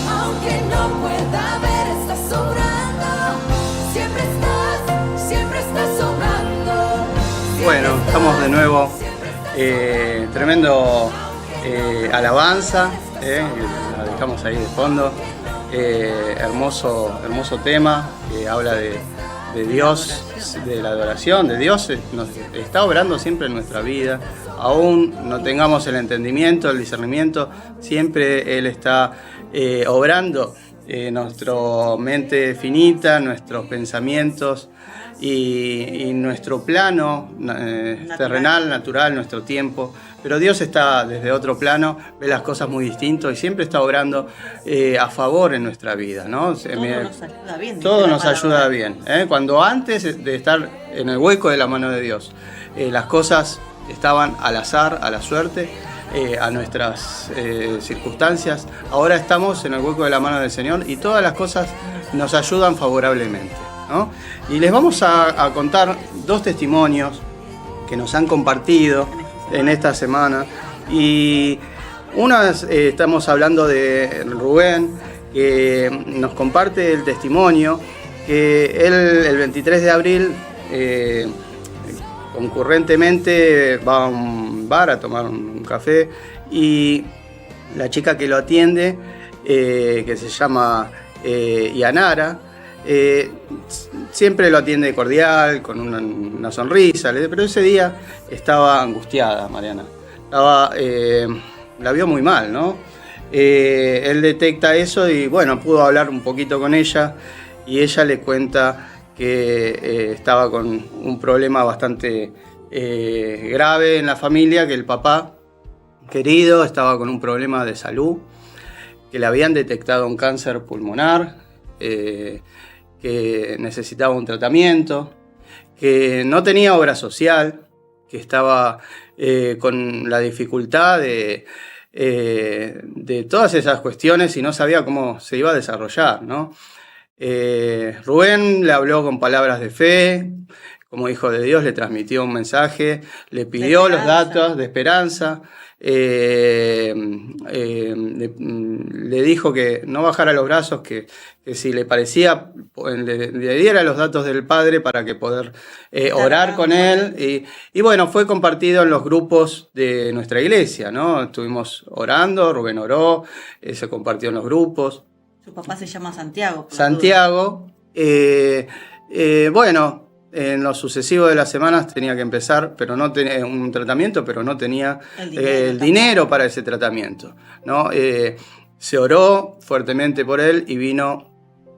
Aunque no pueda ver, estás sobrando. Siempre estás sobrando. Bueno, estamos de nuevo. Tremendo alabanza, la dejamos ahí de fondo. Hermoso tema que habla de Dios, de la adoración, de Dios nos está obrando siempre en nuestra vida. Aún no tengamos el entendimiento, el discernimiento, siempre Él está obrando nuestra mente finita, nuestros pensamientos y nuestro plano terrenal, natural, nuestro tiempo. Pero Dios está desde otro plano, ve las cosas muy distinto y siempre está obrando a favor en nuestra vida, ¿no? Todo nos ayuda bien. Todo nos ayuda bien. Cuando antes de estar en el hueco de la mano de Dios, las cosas estaban al azar, a la suerte, a nuestras circunstancias, ahora estamos en el hueco de la mano del Señor y todas las cosas nos ayudan favorablemente, ¿no? Y les vamos a contar 2 testimonios que nos han compartido en esta semana. Y estamos hablando de Rubén, que nos comparte el testimonio que él el 23 de abril concurrentemente va a un bar a tomar un café y la chica que lo atiende, que se llama Yanara, siempre lo atiende cordial, con una sonrisa, pero ese día estaba angustiada Mariana, la vio muy mal, ¿no? Él detecta eso y bueno, pudo hablar un poquito con ella y ella le cuenta que estaba con un problema bastante grave en la familia, que el papá querido estaba con un problema de salud, que le habían detectado un cáncer pulmonar, que necesitaba un tratamiento, que no tenía obra social, que estaba con la dificultad de todas esas cuestiones y no sabía cómo se iba a desarrollar, ¿no? Rubén le habló con palabras de fe, como hijo de Dios le transmitió un mensaje, le pidió los datos de esperanza, le dijo que no bajara los brazos, que si le parecía le diera los datos del Padre para que poder orar con él. Y bueno, fue compartido en los grupos de nuestra iglesia, ¿no? Estuvimos orando, Rubén oró, se compartió en los grupos. Su papá se llama Santiago. Santiago. Bueno, en lo sucesivo de las semanas tenía que empezar, pero no tenía un tratamiento, pero no tenía el dinero para ese tratamiento, ¿no? Se oró fuertemente por él y vino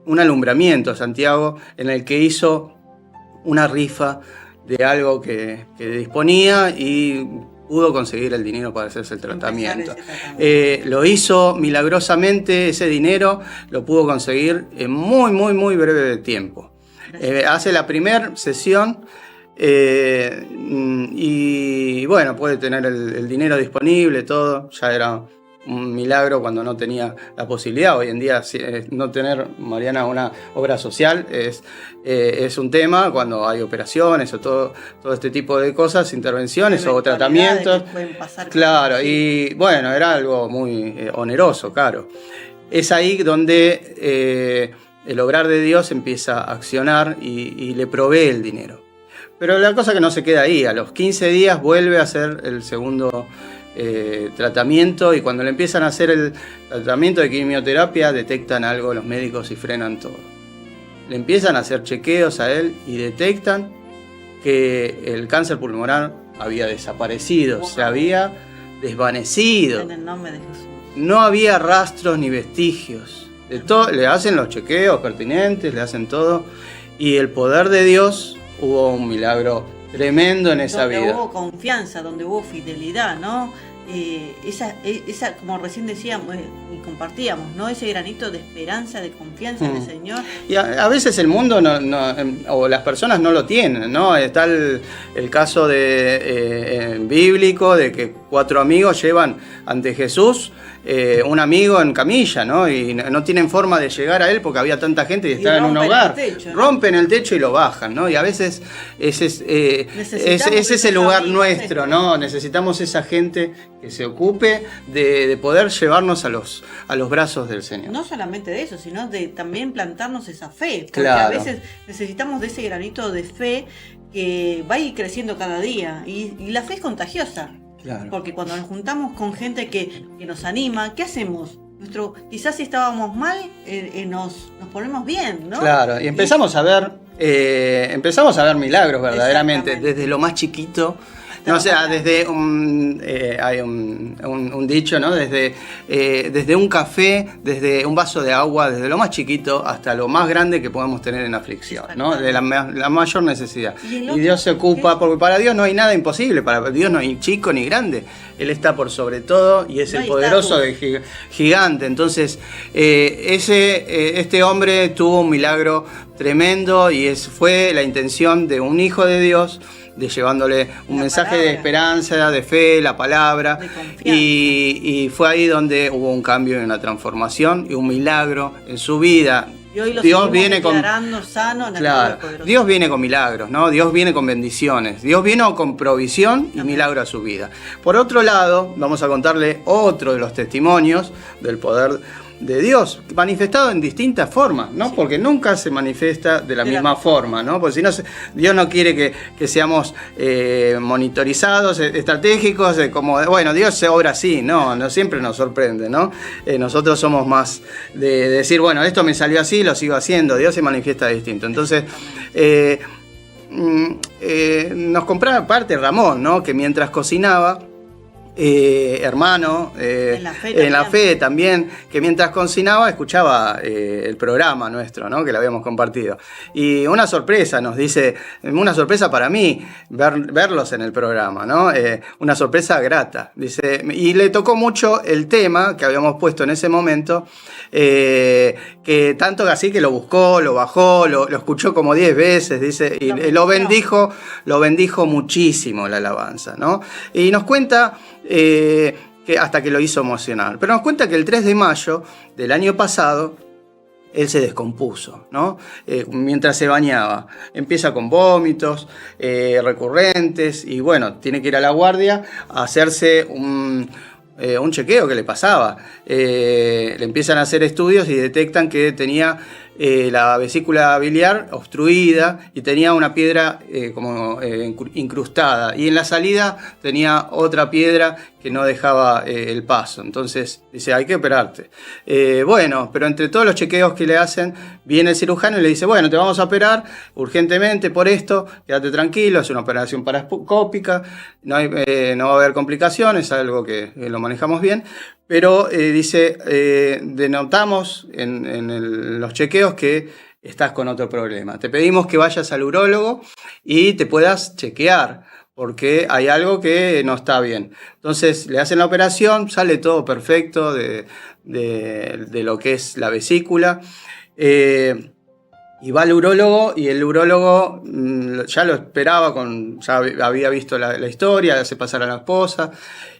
un alumbramiento a Santiago en el que hizo una rifa de algo que disponía y pudo conseguir el dinero para hacerse el tratamiento. Lo hizo milagrosamente, ese dinero lo pudo conseguir en muy breve tiempo. Hace la primera sesión y bueno, puede tener el dinero disponible, todo. Ya era un milagro cuando no tenía la posibilidad. Hoy en día no tener, Mariana, una obra social es un tema cuando hay operaciones o todo este tipo de cosas, intervenciones o tratamientos. Claro, y bueno, era algo muy oneroso, caro. Es ahí donde el obrar de Dios empieza a accionar y le provee el dinero. Pero la cosa que no se queda ahí, a los 15 días vuelve a hacer el segundo tratamiento y cuando le empiezan a hacer el tratamiento de quimioterapia detectan algo los médicos y frenan todo. Le empiezan a hacer chequeos a él y detectan que el cáncer pulmonar había desaparecido, se había desvanecido. En el nombre de Jesús. No había rastros ni vestigios. De todo, le hacen los chequeos pertinentes, le hacen todo y el poder de Dios, hubo un milagro tremendo en esa vida. Donde hubo confianza, donde hubo fidelidad, ¿no? como recién decíamos y compartíamos, ¿no? Ese granito de esperanza, de confianza en el Señor. Y a veces el mundo o las personas no lo tienen, ¿no? Está el caso bíblico de que 4 amigos llevan ante Jesús un amigo en camilla, ¿no? Y no tienen forma de llegar a él porque había tanta gente y estaba en un hogar. Techo, ¿no? Rompen el techo y lo bajan, ¿no? Y a veces ese es el lugar nuestro, ¿no? Necesitamos esa gente que se ocupe de poder llevarnos a los brazos del Señor. No solamente de eso, sino de también plantarnos esa fe. Porque Claro. a veces necesitamos de ese granito de fe que va a ir creciendo cada día. Y la fe es contagiosa. Claro. Porque cuando nos juntamos con gente que nos anima, ¿qué hacemos? Quizás si estábamos mal, nos ponemos bien, ¿no? Claro, y empezamos a ver milagros verdaderamente, Exactamente. desde lo más chiquito. No, o sea, desde hay un dicho, ¿no? Desde un café, desde un vaso de agua, desde lo más chiquito hasta lo más grande que podamos tener en aflicción, ¿no? De la mayor necesidad. Y Dios se ocupa, porque para Dios no hay nada imposible, para Dios no hay chico ni grande. Él está por sobre todo y es No el hay poderoso estatus. gigante. Entonces, este hombre tuvo un milagro tremendo y fue la intención de un hijo de Dios, de llevándole un La mensaje palabra. de esperanza, de fe, la palabra, De confianza. y fue ahí donde hubo un cambio y una transformación y un milagro en su vida. Y hoy lo Dios seguimos viene con declarando sano en el Claro, poder poderoso. Dios viene con milagros, ¿no? Dios viene con bendiciones, Dios vino con provisión y Amén. milagro a su vida. Por otro lado, vamos a contarle otro de los testimonios del poder de Dios, manifestado en distintas formas, ¿no? Sí. Porque nunca se manifiesta de la De la misma misma forma, ¿no? Porque si no, Dios no quiere que seamos monitorizados, estratégicos, bueno, Dios se obra así, no siempre nos sorprende, ¿no? Nosotros somos más de decir, bueno, esto me salió así, lo sigo haciendo, Dios se manifiesta distinto. Entonces, nos compraba aparte Ramón, ¿no? Que mientras cocinaba, hermano, En la fe fe también, que mientras cocinaba escuchaba el programa nuestro, ¿no? Que lo habíamos compartido. Y una sorpresa, nos dice, una sorpresa para mí, verlos en el programa, ¿no? Una sorpresa grata, dice, y le tocó mucho el tema que habíamos puesto en ese momento, que tanto así que lo buscó, lo bajó, lo escuchó como 10 veces, dice, y lo bendijo muchísimo la alabanza, ¿no? Y nos cuenta que hasta que lo hizo emocionar. Pero nos cuenta que el 3 de mayo del año pasado él se descompuso, ¿no? Mientras se bañaba. Empieza con vómitos recurrentes y bueno, tiene que ir a la guardia a hacerse un chequeo que le pasaba. Le empiezan a hacer estudios y detectan que tenía la vesícula biliar obstruida y tenía una piedra incrustada. Y en la salida tenía otra piedra que no dejaba el paso. Entonces dice, hay que operarte. Bueno, pero entre todos los chequeos que le hacen, viene el cirujano y le dice, bueno, te vamos a operar urgentemente por esto, quédate tranquilo, es una operación parascópica, no va a haber complicaciones, es algo que lo manejamos bien. Pero dice, denotamos en los chequeos que estás con otro problema. Te pedimos que vayas al urólogo y te puedas chequear, porque hay algo que no está bien. Entonces le hacen la operación, sale todo perfecto de lo que es la vesícula. Y va al urólogo y el urólogo ya lo esperaba, ya había visto la historia, le hace pasar a la esposa.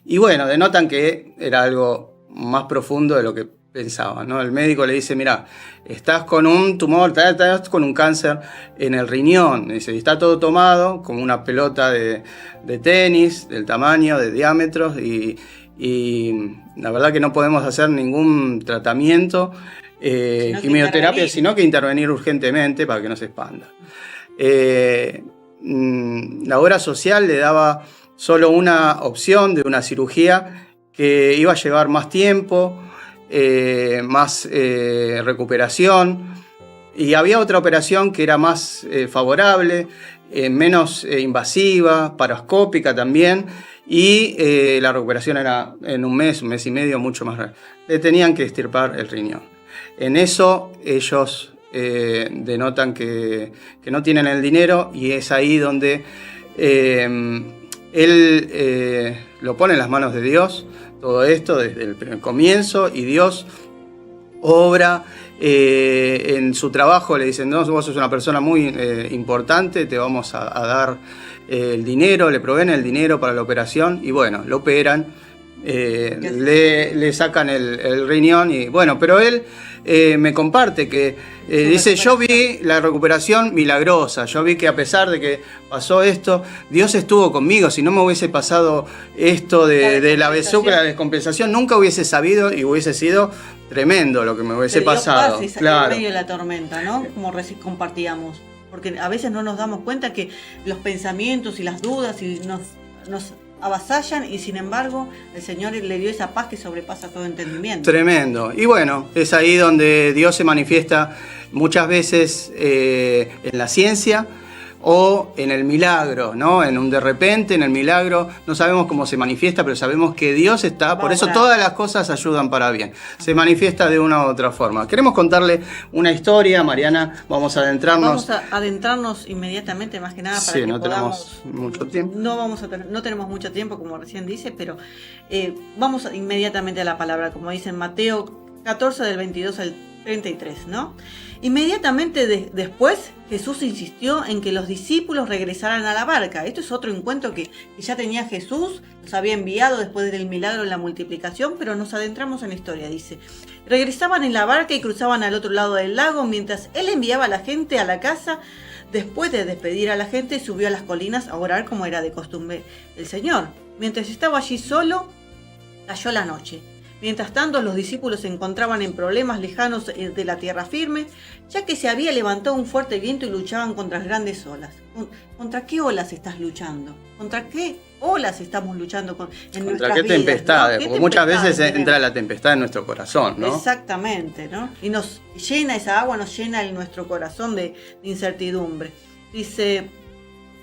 Y bueno, denotan que era algo más profundo de lo que pensaba, ¿no? El médico le dice, mira, estás con un tumor, estás con un cáncer en el riñón. Dice, y está todo tomado como una pelota de tenis, del tamaño, de diámetros, y la verdad que no podemos hacer ningún tratamiento, quimioterapia, sino que intervenir urgentemente para que no se expanda. La obra social le daba solo una opción de una cirugía que iba a llevar más tiempo, más recuperación, y había otra operación que era más favorable, menos invasiva, paroscópica también, y la recuperación era en un mes y medio, mucho más rápido. Le tenían que extirpar el riñón. En eso ellos denotan que no tienen el dinero, y es ahí donde él lo pone en las manos de Dios, todo esto desde el comienzo, y Dios obra en su trabajo. Le dicen, no, vos sos una persona muy importante, te vamos a dar el dinero, le proveen el dinero para la operación, y bueno, lo operan, le sacan el riñón, y bueno, pero él me comparte que dice, yo vi la recuperación milagrosa, yo vi que a pesar de que pasó esto, Dios estuvo conmigo. Si no me hubiese pasado esto de la besuca, la descompensación, nunca hubiese sabido, y hubiese sido tremendo lo que me hubiese pasado. Claro. En medio de la tormenta, ¿no? Como recién compartíamos. Porque a veces no nos damos cuenta que los pensamientos y las dudas nos avasallan, y sin embargo el Señor le dio esa paz que sobrepasa todo entendimiento. Tremendo. Y bueno, es ahí donde Dios se manifiesta muchas veces en la ciencia o en el milagro, ¿no? En un de repente, en el milagro, no sabemos cómo se manifiesta, pero sabemos que Dios está, por eso todas las cosas ayudan para bien. Se manifiesta de una u otra forma. Queremos contarle una historia, Mariana, vamos a adentrarnos. Vamos a adentrarnos inmediatamente, más que nada, para que no podamos... tenemos mucho tiempo. No tenemos mucho tiempo, como recién dice, pero vamos inmediatamente a la palabra, como dice en Mateo 14, del 22 al 33, ¿no? Inmediatamente después, Jesús insistió en que los discípulos regresaran a la barca. Esto es otro encuentro que ya tenía Jesús, los había enviado después del milagro de la multiplicación, pero nos adentramos en la historia, dice. Regresaban en la barca y cruzaban al otro lado del lago, mientras él enviaba a la gente a la casa. Después de despedir a la gente, subió a las colinas a orar como era de costumbre el Señor. Mientras estaba allí solo, cayó la noche. Mientras tanto, los discípulos se encontraban en problemas lejanos de la tierra firme, ya que se había levantado un fuerte viento y luchaban contra las grandes olas. ¿Contra qué olas estás luchando? ¿Contra qué olas estamos luchando en nuestras vidas? ¿Contra qué tempestades? ¿No? Porque muchas veces entra la tempestad en nuestro corazón, ¿no? Exactamente, ¿no? Y nos llena esa agua, nos llena nuestro corazón de incertidumbre. Dice,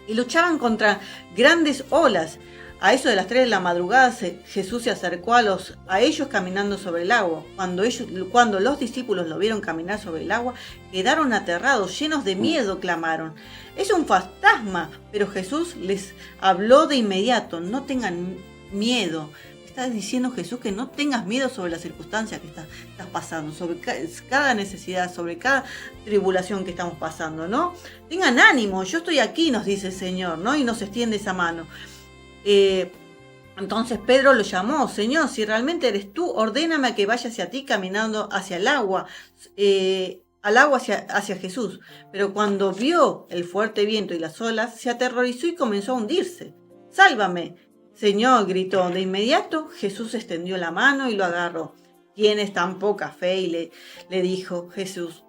y luchaban contra grandes olas. A eso de las 3 de la madrugada Jesús se acercó a ellos caminando sobre el agua. Cuando los discípulos lo vieron caminar sobre el agua, quedaron aterrados, llenos de miedo, clamaron. Es un fantasma, pero Jesús les habló de inmediato. No tengan miedo. Está diciendo Jesús que no tengas miedo sobre las circunstancias que estás pasando, sobre cada necesidad, sobre cada tribulación que estamos pasando, ¿no? Tengan ánimo, yo estoy aquí, nos dice el Señor, ¿no? Y nos extiende esa mano. Entonces Pedro lo llamó, Señor, si realmente eres tú, ordéname a que vaya hacia ti caminando hacia el agua, hacia Jesús. Pero cuando vio el fuerte viento y las olas, se aterrorizó y comenzó a hundirse. ¡Sálvame, Señor!, gritó. De inmediato Jesús extendió la mano y lo agarró. ¿Tienes tan poca fe? Y le dijo Jesús,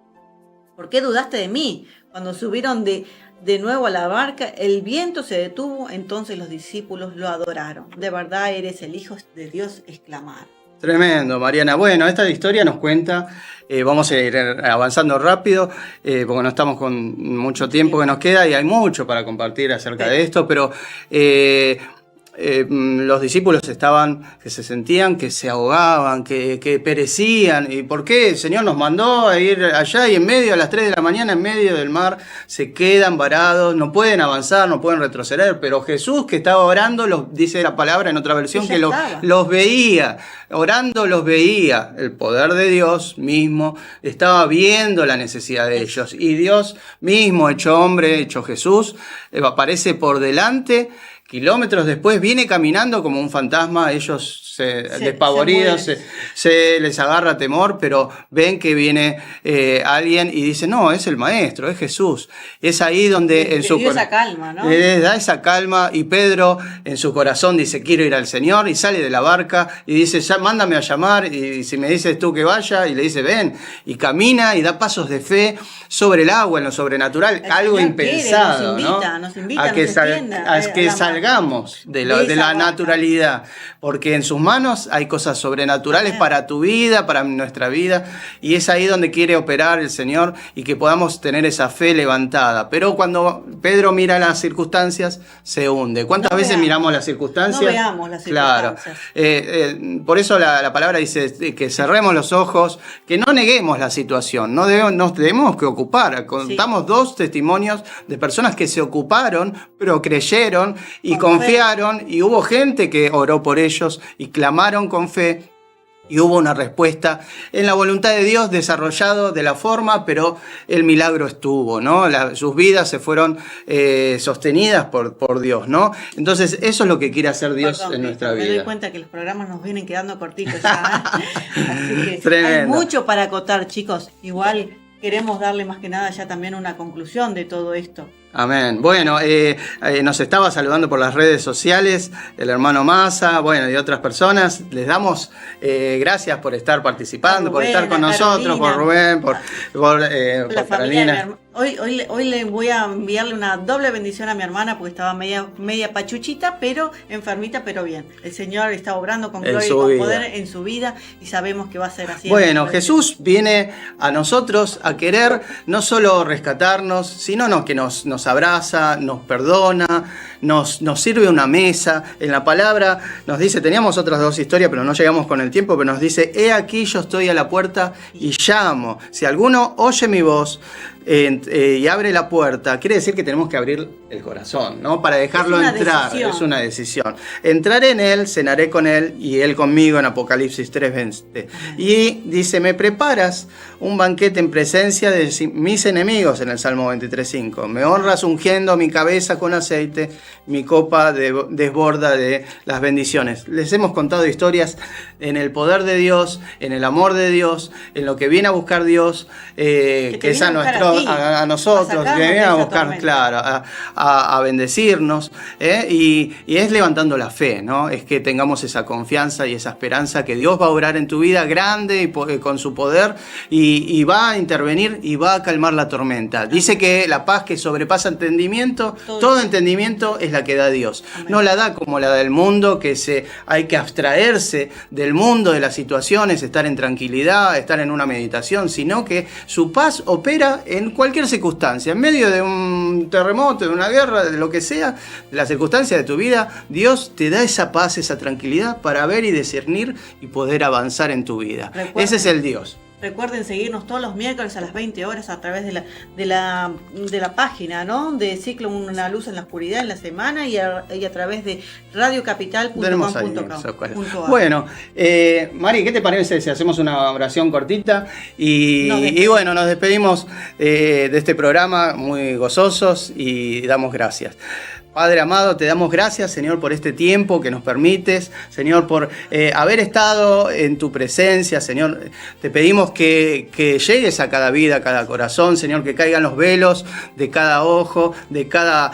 ¿por qué dudaste de mí? Cuando subieron de nuevo a la barca, el viento se detuvo, entonces los discípulos lo adoraron. De verdad eres el Hijo de Dios, exclamaron. Tremendo, Mariana. Bueno, esta historia nos cuenta, vamos a ir avanzando rápido, porque no estamos con mucho tiempo que nos queda y hay mucho para compartir acerca de esto, pero los discípulos que se sentían que se ahogaban, que perecían. ¿Y por qué? El Señor nos mandó a ir allá y en medio, a las 3 de la mañana, en medio del mar, se quedan varados, no pueden avanzar, no pueden retroceder. Pero Jesús, que estaba orando, dice la palabra en otra versión, que los veía, orando los veía. El poder de Dios mismo estaba viendo la necesidad de ellos. Y Dios mismo, hecho hombre, hecho Jesús, aparece por delante. Kilómetros después viene caminando como un fantasma, ellos despavoridos, se les agarra temor, pero ven que viene alguien y dicen, no, es el maestro, es Jesús. Es ahí donde en su corazón esa calma, ¿no? Le da esa calma, y Pedro en su corazón dice, quiero ir al Señor, y sale de la barca y dice, ya mándame a llamar, y si me dices tú que vaya, y le dice, ven, y camina y da pasos de fe sobre el agua, en lo sobrenatural, algo impensado, nos invita, a que salgamos de la naturalidad, porque en sus manos hay cosas sobrenaturales para tu vida, para nuestra vida, y es ahí donde quiere operar el Señor y que podamos tener esa fe levantada. Pero cuando Pedro mira las circunstancias, se hunde. ¿Cuántas veces miramos las circunstancias? No veamos las circunstancias. Claro. Por eso la palabra dice que cerremos los ojos, que no neguemos la situación, nos tenemos que ocupar. Contamos 2 testimonios de personas que se ocuparon, pero creyeron y Con confiaron, y hubo gente que oró por ellos y clamaron con fe. Y hubo una respuesta en la voluntad de Dios desarrollado de la forma, pero el milagro estuvo, ¿no? Sus vidas se fueron sostenidas por Dios, ¿no? Entonces eso es lo que quiere hacer Dios en nuestra vida. Me doy cuenta que los programas nos vienen quedando cortitos ya, ¿eh? Así que Tremendo. hay mucho para acotar, chicos. Igual queremos darle más que nada ya también una conclusión de todo esto. Amén. Bueno, nos estaba saludando por las redes sociales el hermano Massa, bueno, y otras personas. Les damos gracias por estar participando, por estar con nosotros, por Rubén, por La familia Carolina. Hoy le voy a enviarle una doble bendición a mi hermana porque estaba media pachuchita, pero enfermita, pero bien. El Señor está obrando con gloria y con poder en su vida y sabemos que va a ser así. Bueno, Jesús viene a nosotros a querer no solo rescatarnos, sino que nos abraza, nos perdona, nos sirve una mesa. En la palabra nos dice, teníamos otras dos historias, pero no llegamos con el tiempo, pero nos dice, he aquí yo estoy a la puerta y llamo. Si alguno oye mi voz y abre la puerta, quiere decir que tenemos que abrir el corazón, ¿no? Para dejarlo entrar. Es una decisión. Entraré en él, cenaré con él y él conmigo, en Apocalipsis 3:20. Y dice, me preparas un banquete en presencia de mis enemigos, en el Salmo 23:5. Me honras ungiendo mi cabeza con aceite, mi copa desborda de las bendiciones. Les hemos contado historias en el poder de Dios, en el amor de Dios, en lo que viene a buscar Dios, que es a nosotros, que viene a buscar, claro, a bendecirnos, y es levantando la fe, ¿no? Es que tengamos esa confianza y esa esperanza que Dios va a obrar en tu vida grande y con su poder y va a intervenir y va a calmar la tormenta. Dice que la paz que sobrepasa entendimiento, todo entendimiento es la que da Dios. Amén. No la da como la del mundo, que hay que abstraerse del mundo, de las situaciones, estar en tranquilidad, estar en una meditación, sino que su paz opera en cualquier circunstancia, en medio de un terremoto, de una guerra, de lo que sea, de la circunstancia de tu vida. Dios te da esa paz, esa tranquilidad para ver y discernir y poder avanzar en tu vida. Ese es el Dios. Recuerden seguirnos todos los miércoles a las 20 horas a través de la página, ¿no? De Ciclo Una Luz en la Oscuridad en la semana y a través de radiocapital.com.ca. Bueno, Mari, ¿qué te parece si hacemos una oración cortita? Y bueno, nos despedimos de este programa muy gozosos y damos gracias. Padre amado, te damos gracias, Señor, por este tiempo que nos permites, Señor, por haber estado en tu presencia, Señor. Te pedimos que llegues a cada vida, a cada corazón, Señor, que caigan los velos de cada ojo, de cada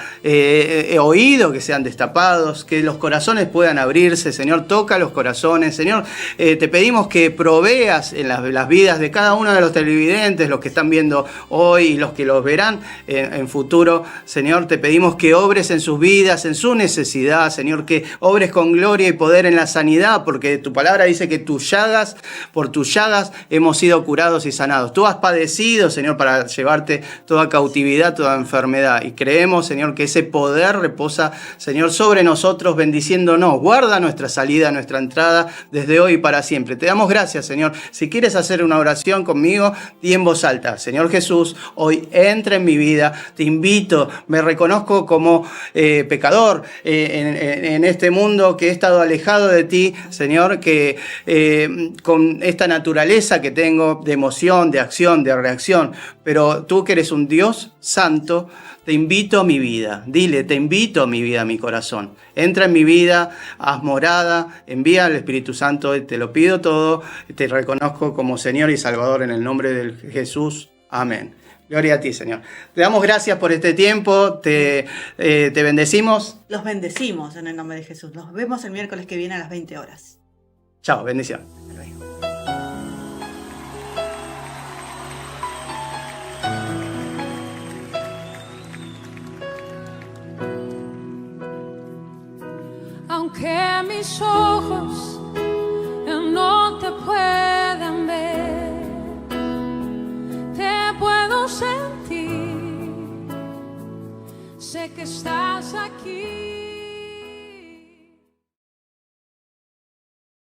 oído, que sean destapados, que los corazones puedan abrirse, Señor. Toca los corazones, Señor. Te pedimos que proveas en las vidas de cada uno de los televidentes, los que están viendo hoy y los que los verán en futuro, Señor. Te pedimos que obres en sus vidas, en su necesidad, Señor, que obres con gloria y poder en la sanidad, porque tu palabra dice que por tus llagas hemos sido curados y sanados. Tú has padecido, Señor, para llevarte toda cautividad, toda enfermedad, y creemos, Señor, que ese poder reposa, Señor, sobre nosotros, bendiciéndonos. Guarda nuestra salida, nuestra entrada, desde hoy y para siempre. Te damos gracias, Señor. Si quieres hacer una oración conmigo, di en voz alta: Señor Jesús, hoy entra en mi vida, te invito, me reconozco como pecador en este mundo, que he estado alejado de ti, Señor, que con esta naturaleza que tengo de emoción, de acción, de reacción, pero tú que eres un Dios santo, te invito a mi vida. Dile: te invito a mi vida, a mi corazón. Entra en mi vida, haz morada, envía al Espíritu Santo, te lo pido todo, te reconozco como Señor y Salvador en el nombre de Jesús. Amén. Gloria a ti, Señor. Te damos gracias por este tiempo, te bendecimos. Los bendecimos en el nombre de Jesús. Nos vemos el miércoles que viene a las 20 horas. Chao, bendición. Hasta luego. Aunque mis ojos no te puedan ver, te puedo sentir, sé que estás aquí.